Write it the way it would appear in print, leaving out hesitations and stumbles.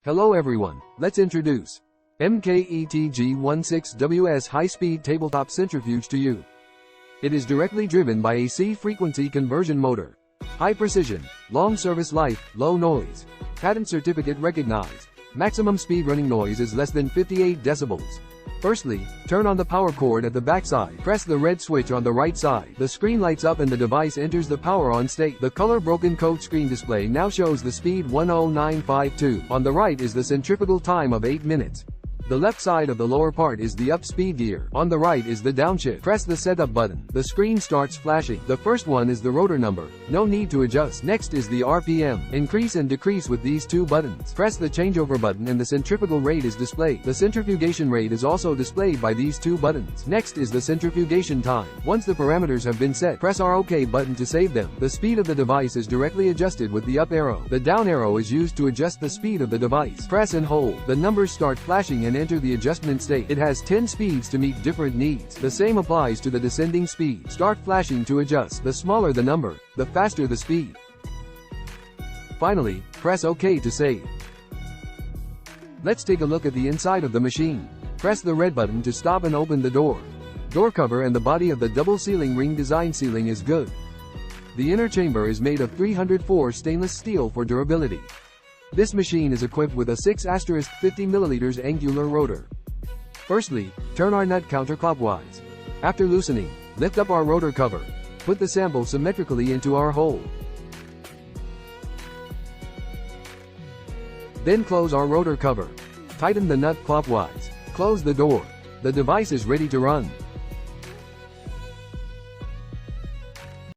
Hello everyone, let's introduce MKETG16WS high-speed tabletop centrifuge to you. It is directly driven by a C-frequency conversion motor. High precision, long service life, low noise. Patent certificate recognized. Maximum speed running noise is less than 58 decibels. Firstly, turn on the power cord at the backside. Press the red switch on the right side. The screen lights up and the device enters the power on state. The color broken code screen display now shows the speed 10952. On the right is the centrifugal time of 8 minutes. The left side of the lower part is the up speed gear. On the right is the downshift. Press the setup button. The screen starts flashing. The first one is the rotor number. No need to adjust. Next is the RPM. Increase and decrease with these two buttons. Press the changeover button and the centrifugal rate is displayed. The centrifugation rate is also displayed by these two buttons. Next is the centrifugation time. Once the parameters have been set, press our OK button to save them. The speed of the device is directly adjusted with the up arrow. The down arrow is used to adjust the speed of the device. Press and hold. The numbers start flashing and enter the adjustment state. It has 10 speeds to meet different needs. The same applies to the descending speed. Start flashing to adjust. The smaller the number, the faster the speed. Finally, press OK to save. Let's take a look at the inside of the machine. Press the red button to stop and open the door. Door cover and the body of the double sealing ring design sealing is good. The inner chamber is made of 304 stainless steel for durability. This machine is equipped with a 6*50 mm angular rotor. Firstly, turn our nut counterclockwise. After loosening, lift up our rotor cover. Put the sample symmetrically into our hole. Then close our rotor cover. Tighten the nut clockwise. Close the door. The device is ready to run.